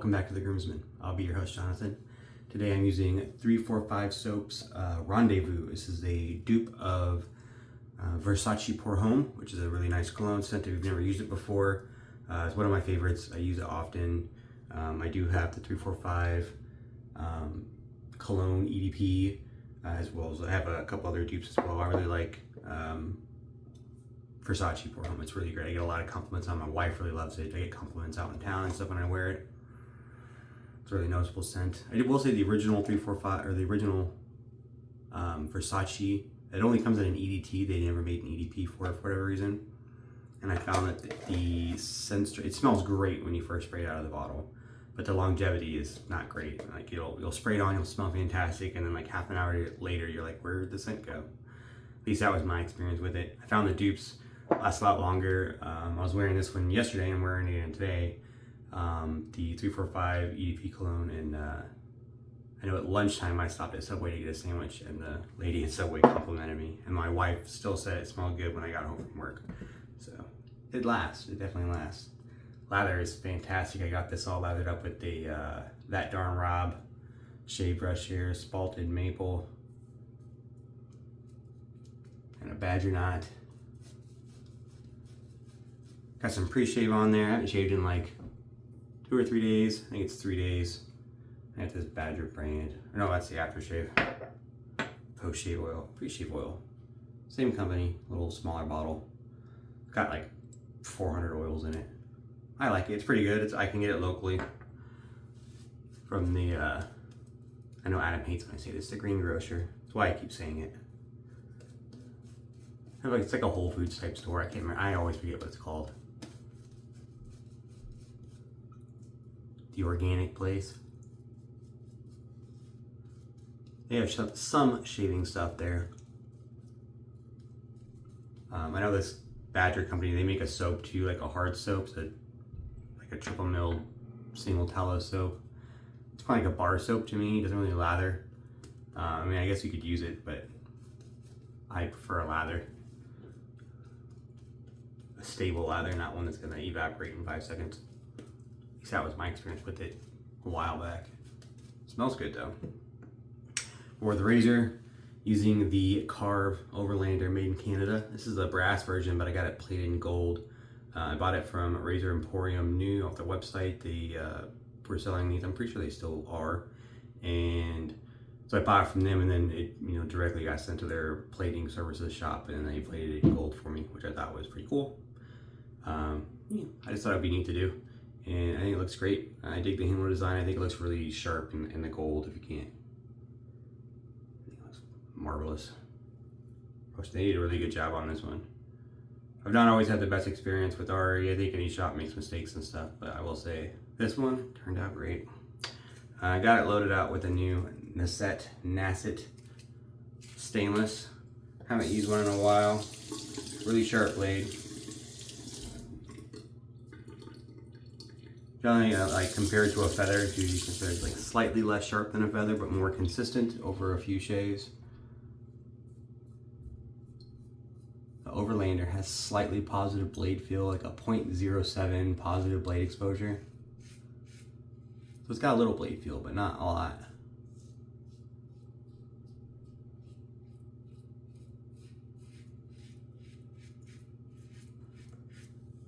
welcome back to The Groomsman. I'll be your host, Jonathan. Today I'm using 345 Soap's Rendezvous. This is a dupe of Versace Pour Homme, which is a really nice cologne scent if you've never used it before. It's one of my favorites. I use it often. I do have the 345 cologne EDP, as well as I have a couple other dupes as well. I really like Versace Pour Homme. It's really great. I get a lot of compliments on. My wife really loves it. I get compliments out in town and stuff when I wear it. It's a really noticeable scent. I will say the original 345 or the original Versace, it only comes in an EDT. They never made an EDP for it for whatever reason. And I found that the scent, it smells great when you first spray it out of the bottle, but the longevity is not great. Like you'll spray it on, you'll smell fantastic, and then like half an hour later, you're like, where did the scent go? At least that was my experience with it. I found the dupes last a lot longer. I was wearing this one yesterday and wearing it today. The 345 EDP cologne, and I know at lunchtime I stopped at Subway to get a sandwich, and the lady at Subway complimented me, and my wife still said it smelled good when I got home from work. So it lasts. It definitely lasts. Lather is fantastic. I got this all lathered up with the That Darn Rob shave brush here, spalted maple, and a badger knot. Got some pre-shave on there. I haven't shaved in like 2 or 3 days. I think it's 3 days. I have this Badger brand. No, that's the aftershave. Post-shave oil, pre-shave oil. Same company, a little smaller bottle. Got like 400 oils in it. I like it. It's pretty good. I can get it locally from the, I know Adam hates when I say this, the Green Grocer. That's why I keep saying it. It's like a Whole Foods type store. I can't remember. I always forget what it's called. The organic place. They have some shaving stuff there. I know this Badger company, they make a soap too, like a hard soap, so like a triple milled single tallow soap. It's kind of like a bar soap to me. It doesn't really lather. I mean, I guess you could use it, but I prefer a lather. A stable lather, not one that's gonna evaporate in 5 seconds. At least that was my experience with it a while back. It smells good though. For the razor, using the Karve Overlander made in Canada. This is a brass version, but I got it plated in gold. I bought it from Razor Emporium New off their website. They were selling these. I'm pretty sure they still are. And so I bought it from them, and then it directly got sent to their plating services shop, and then they plated it in gold for me, which I thought was pretty cool. I just thought it'd be neat to do. And I think it looks great. I dig the handle design. I think it looks really sharp in the gold if you can't. It looks marvelous. They did a really good job on this one. I've not always had the best experience with Ari. I think any shop makes mistakes and stuff, but I will say this one turned out great. I got it loaded out with a new Nacet stainless. Haven't used one in a while. Really sharp blade. Generally, like compared to a feather, it's usually considered like slightly less sharp than a feather, but more consistent over a few shaves. The Overlander has slightly positive blade feel, like a 0.07 positive blade exposure. So it's got a little blade feel, but not a lot.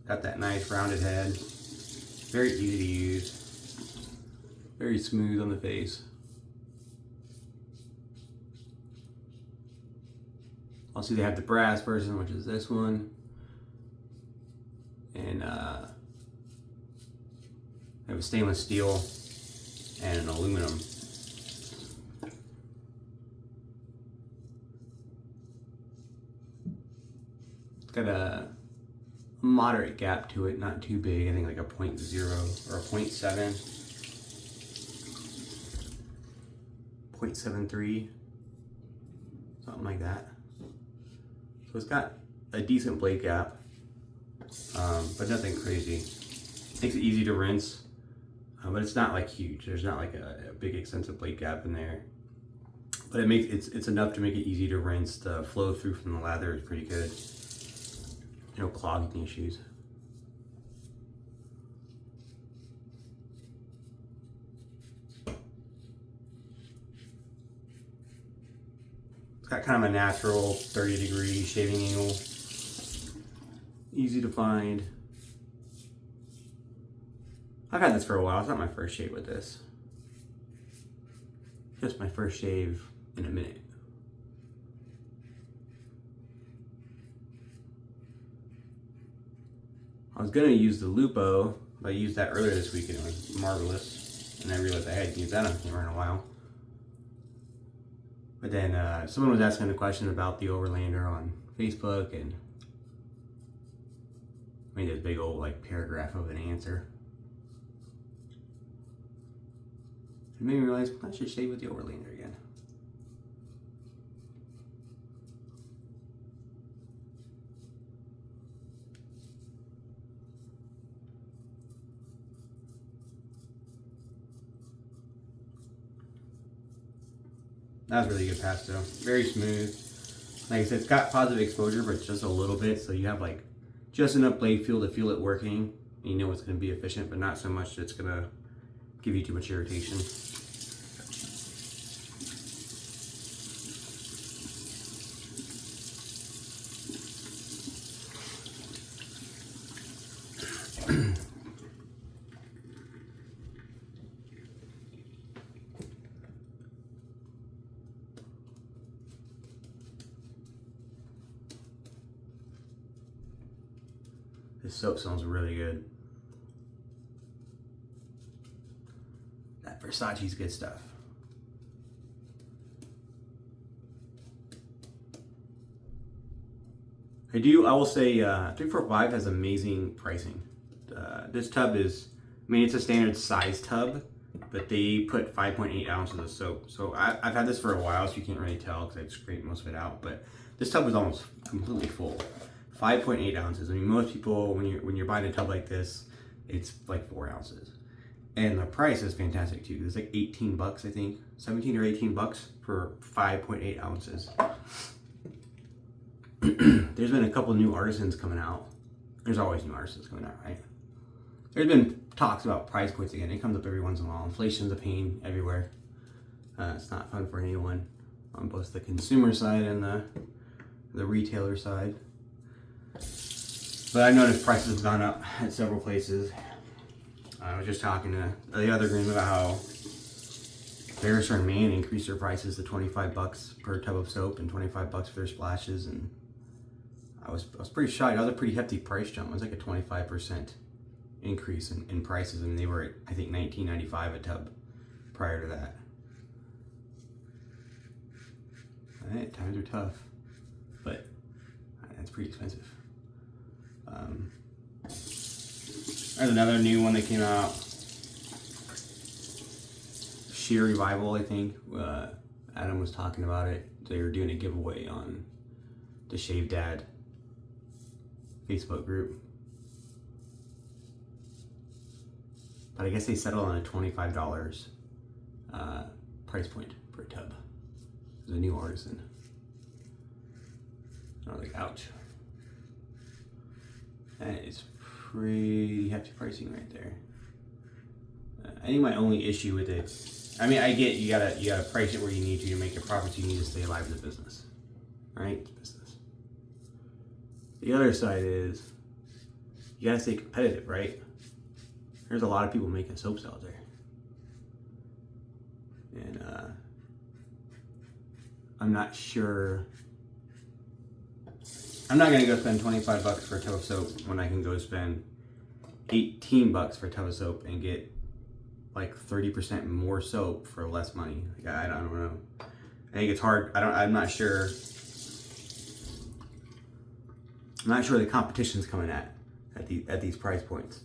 Got that nice rounded head. Very easy to use. Very smooth on the face. Also, they have the brass version, which is this one. And they have a stainless steel and an aluminum. It's got a moderate gap to it, not too big. I think like a 0.0 or a 0.7, 0.73, something like that. So it's got a decent blade gap, but nothing crazy. Makes it easy to rinse, but it's not like huge. There's not like a big extensive blade gap in there, but it's enough to make it easy to rinse. The flow through from the lather is pretty good. No clogging issues. It's got kind of a natural 30-degree shaving angle. Easy to find. I've had this for a while. It's not my first shave with this. Just my first shave in a minute. I was gonna use the Lupo, but I used that earlier this week and it was marvelous. And I realized I hadn't used that on camera in a while. But then someone was asking a question about the Overlander on Facebook and made this big old like paragraph of an answer. It made me realize I should shave with the Overlander again. That was really good pasto. Very smooth. Like I said, it's got positive exposure, but just a little bit. So you have like just enough blade feel to feel it working. And you know it's going to be efficient, but not so much that it's going to give you too much irritation. This soap smells really good. That Versace's good stuff. I will say 345 has amazing pricing. This tub is, I mean, it's a standard size tub, but they put 5.8 ounces of soap. So I've had this for a while, so you can't really tell because I scraped most of it out, but this tub is almost completely full. 5.8 ounces. I mean, most people, when you're buying a tub like this, it's like 4 ounces. And the price is fantastic too. It's like 18 bucks, I think. 17 or 18 bucks for 5.8 ounces. There's been a couple new artisans coming out. There's always new artisans coming out, right? There's been talks about price points again. It comes up every once in a while. Inflation's a pain everywhere. It's not fun for anyone on both the consumer side and the retailer side. But I noticed prices have gone up at several places. I was just talking to the other groom about how Beresford and Man increased their prices to 25 bucks per tub of soap and 25 bucks for their splashes, and I was pretty shocked. That was a pretty hefty price jump. It was like a 25% increase in prices, and they were at, I think, $19.95 a tub prior to that. All right, times are tough, but that's pretty expensive. There's another new one that came out. Sheer Revival, I think. Adam was talking about it. They were doing a giveaway on the Shave Dad Facebook group. But I guess they settled on a $25 price point per tub. It's a new artisan. I was like, ouch. That is pretty hefty pricing right there. I think my only issue with it, I mean, I get you gotta price it where you need to make your profits. You need to stay alive as a business, right? It's business. The other side is you gotta stay competitive, right? There's a lot of people making soaps out there, and I'm not sure. I'm not gonna go spend 25 bucks for a tub of soap when I can go spend 18 bucks for a tub of soap and get like 30% more soap for less money. Like, I don't know. I think it's hard. I'm not sure. I'm not sure the competition's coming at these price points.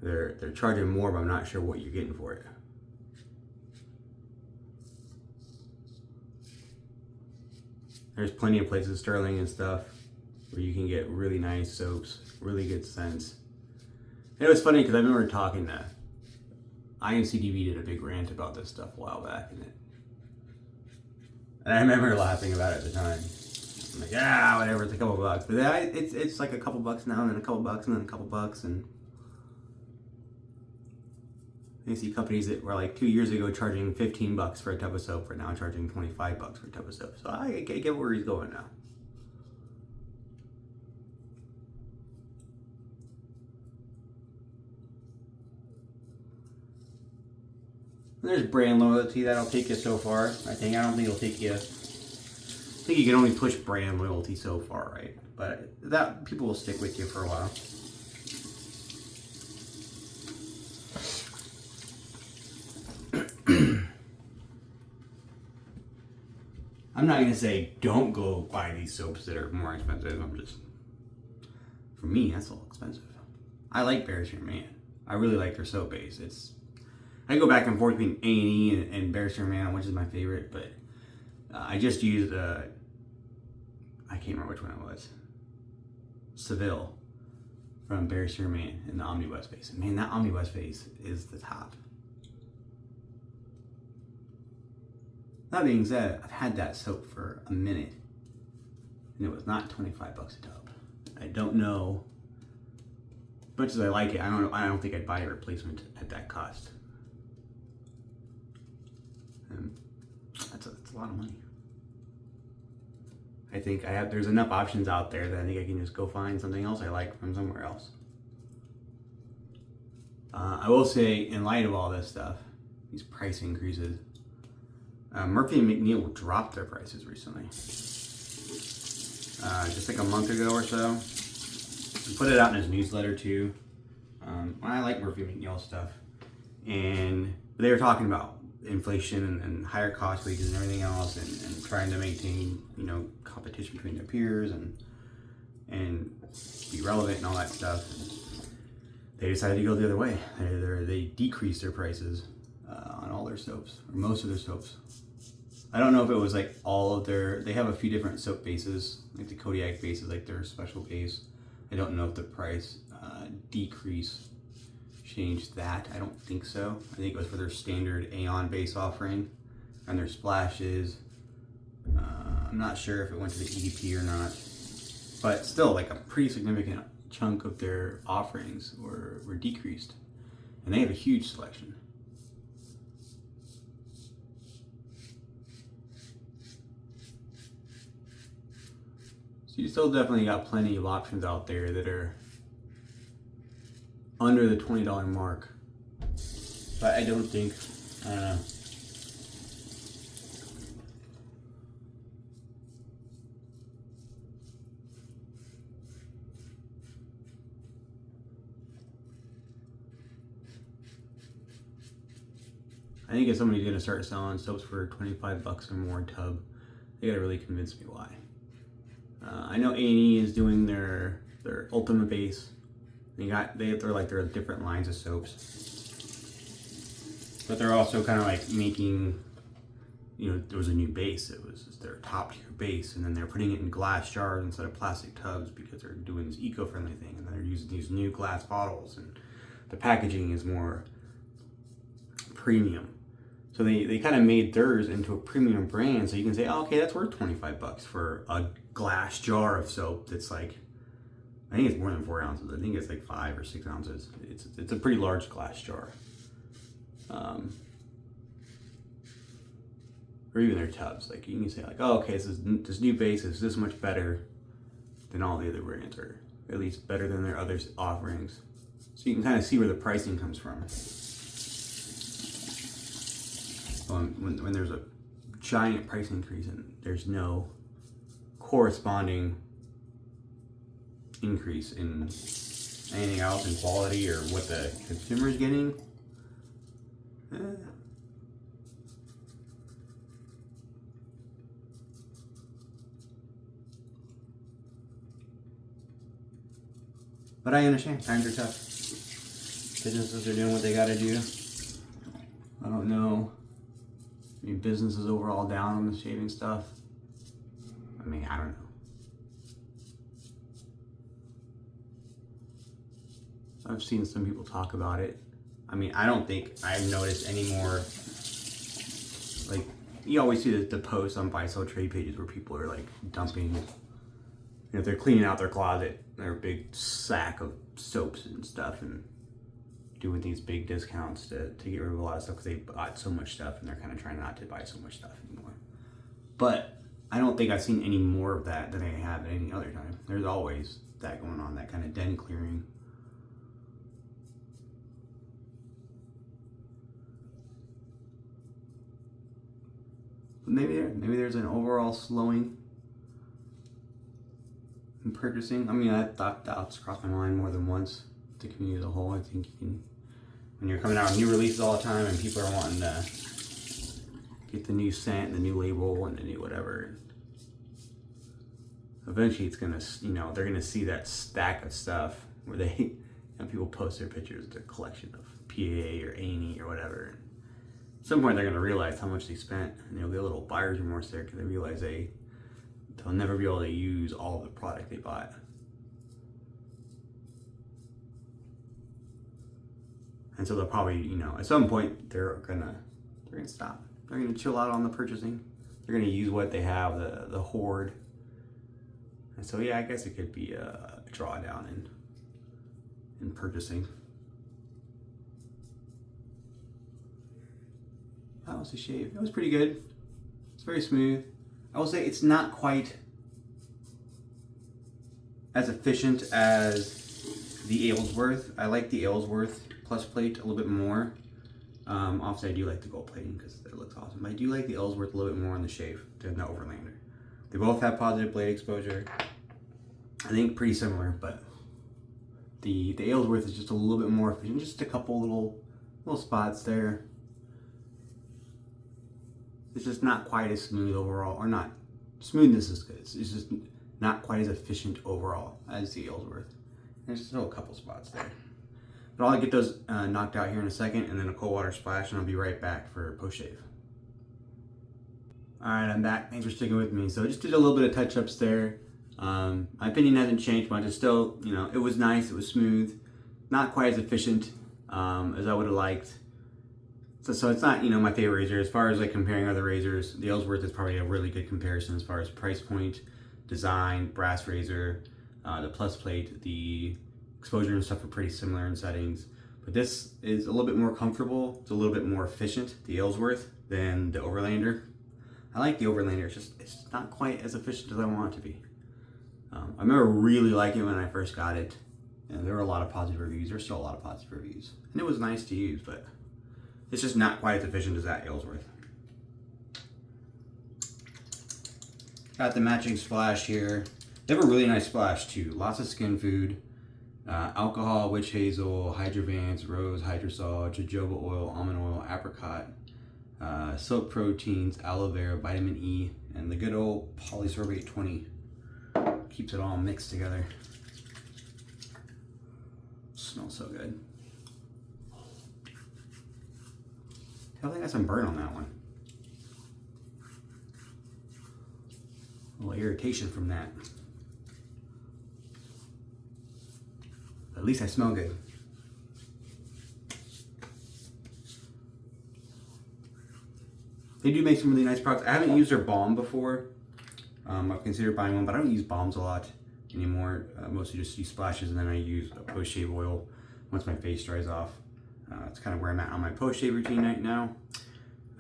They're charging more, but I'm not sure what you're getting for it. There's plenty of places, Sterling and stuff, where you can get really nice soaps, really good scents. And it was funny because I remember talking to IMCDB did a big rant about this stuff a while back, and I remember laughing about it at the time. I'm like, yeah, whatever, it's a couple bucks. But it's like a couple bucks now, and then a couple bucks, and then a couple bucks, and You see companies that were like 2 years ago charging $15 for a tub of soap are now charging $25 for a tub of soap. So I get where he's going now. There's brand loyalty that'll take you so far. I don't think it'll take you. I think you can only push brand loyalty so far, right? But that people will stick with you for a while. I'm not gonna say don't go buy these soaps that are more expensive. For me, that's all expensive. I like Bear Your Man. I really like their soap base. I go back and forth between A&E and Bear Your Man, which is my favorite, but I just used I can't remember which one it was. Seville from Bear Your Man in the Omnibus base. And man, that Omnibus base is the top. That being said, I've had that soap for a minute, and it was not $25 a tub. I don't know. As much as I like it, I don't think I'd buy a replacement at that cost. That's a lot of money. I think there's enough options out there that I think I can just go find something else I like from somewhere else. I will say, in light of all this stuff, these price increases, Murphy and McNeil dropped their prices recently. Just like a month ago or so. He put it out in his newsletter too. I like Murphy and McNeil stuff. And they were talking about inflation and higher cost wages and everything else, and trying to maintain, competition between their peers and be relevant and all that stuff. And they decided to go the other way. They decreased their prices on all their soaps, or most of their soaps. I don't know if it was like they have a few different soap bases, like the Kodiak base is like their special base. I don't know if the price decrease changed that. I don't think so. I think it was for their standard Aeon base offering and their splashes. I'm not sure if it went to the EDP or not, but still like a pretty significant chunk of their offerings were decreased, and they have a huge selection. So you still definitely got plenty of options out there that are under the $20 mark, but I don't think, I don't know. I think if somebody's gonna start selling soaps for $25 or more a tub, they gotta really convince me why. I know A&E is doing their Ultimate base. They're like their different lines of soaps, but they're also kind of like making, there was a new base. It was their top tier base, and then they're putting it in glass jars instead of plastic tubs because they're doing this eco-friendly thing, and they're using these new glass bottles, and the packaging is more premium. So they kind of made theirs into a premium brand, so you can say, oh, okay, that's worth $25 for a glass jar of soap that's like, I think it's more than 4 ounces. I think it's like 5 or 6 ounces. It's a pretty large glass jar. Or even their tubs. Like you can say like, oh, okay, this new base is this much better than all the other brands, or at least better than their other offerings. So you can kind of see where the pricing comes from. When there's a giant price increase and there's no corresponding increase in anything else in quality or what the consumer is getting, but I understand, times are tough. Businesses are doing what they gotta do. I don't know. I mean, business is overall down on the shaving stuff. I don't know. I've seen some people talk about it. I don't think I've noticed any more, like, you always see the posts on buy-sell trade pages where people are like dumping, they're cleaning out their closet, their big sack of soaps and stuff, and doing these big discounts to get rid of a lot of stuff because they bought so much stuff and they're kind of trying not to buy so much stuff anymore. But I don't think I've seen any more of that than I have at any other time. There's always that going on, that kind of den clearing. But maybe there's an overall slowing in purchasing. I mean, I thought that's crossed my mind more than once. The community as a whole, I think you can, when you're coming out with new releases all the time and people are wanting to get the new scent, the new label, and the new whatever, eventually it's gonna, they're gonna see that stack of stuff where they, people post their pictures of their collection of PA or A&E or whatever. At some point they're gonna realize how much they spent, and there'll be a little buyer's remorse there because they realize they'll never be able to use all the product they bought. And so they'll probably, at some point they're gonna stop. They're gonna chill out on the purchasing. They're gonna use what they have, the hoard. And so yeah, I guess it could be a drawdown in purchasing. That was a shave. It was pretty good. It's very smooth. I will say it's not quite as efficient as the Aylesworth. I like the Aylesworth plus plate a little bit more. Obviously I do like the gold plating because it looks awesome. But I do like the Aylesworth a little bit more on the shave than the Overlander. They both have positive blade exposure. I think pretty similar, but the Aylesworth is just a little bit more efficient. Just a couple little spots there. It's just not quite as smooth overall, or not. Smoothness is good. It's just not quite as efficient overall as the Aylesworth. There's still a couple spots there. But I'll get those knocked out here in a second, and then a cold water splash, and I'll be right back for post-shave. Alright, I'm back. Thanks for sticking with me. So I just did a little bit of touch-ups there. My opinion hasn't changed much. It's still, it was nice, it was smooth. Not quite as efficient as I would have liked. So it's not, my favorite razor. As far as like comparing other razors, the Aylesworth is probably a really good comparison as far as price point, design, brass razor, the plus plate, the exposure and stuff are pretty similar in settings. But this is a little bit more comfortable. It's a little bit more efficient, the Aylesworth, than the Overlander. I like the Overlander. It's not quite as efficient as I want it to be. I remember really liking it when I first got it, and there were a lot of positive reviews. There's still a lot of positive reviews, and it was nice to use, but it's just not quite as efficient as that Aylesworth. Got the matching splash here. They have a really nice splash too. Lots of skin food, alcohol, witch hazel, hydrovance, rose, hydrosol, jojoba oil, almond oil, apricot, silk proteins, aloe vera, vitamin E, and the good old polysorbate 20. Keeps it all mixed together. Smells so good. I think I got some burn on that one. A little irritation from that. At least I smell good. They do make some really nice products. I haven't used their balm before. I've considered buying one, but I don't use balms a lot anymore. Mostly just use splashes, and then I use a post-shave oil once my face dries off. That's kind of where I'm at on my post-shave routine right now.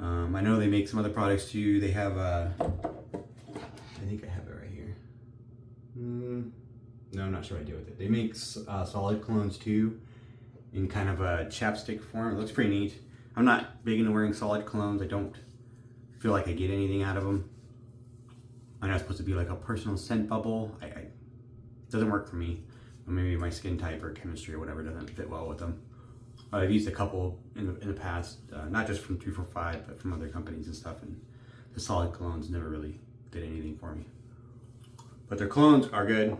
I know they make some other products too. They have I think I have it right here. No, I'm not sure what I do with it. They make solid colognes too, in kind of a chapstick form. It looks pretty neat. I'm not big into wearing solid colognes. I don't feel like I get anything out of them. I know it's supposed to be like a personal scent bubble. It doesn't work for me. Or maybe my skin type or chemistry or whatever doesn't fit well with them. I've used a couple in the past, not just from 345, but from other companies and stuff, and the solid colognes never really did anything for me. But their colognes are good,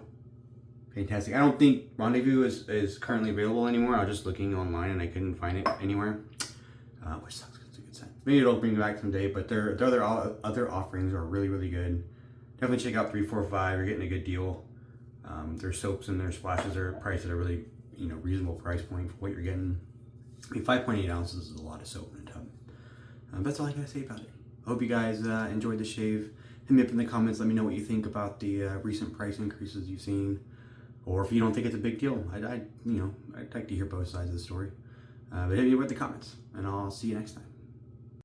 fantastic. I don't think Rendezvous is currently available anymore. I was just looking online and I couldn't find it anywhere, which sucks because it's a good scent. Maybe it'll bring it back someday, but their other offerings are really, really good. Definitely check out 345. You're getting a good deal. Their soaps and their splashes are priced at a really reasonable price point for what you're getting. I mean, 5.8 ounces is a lot of soap in a tub. That's all I gotta say about it. I hope you guys enjoyed the shave. Hit me up in the comments. Let me know what you think about the recent price increases you've seen, or if you don't think it's a big deal. I'd like to hear both sides of the story. But hit me with the comments, and I'll see you next time.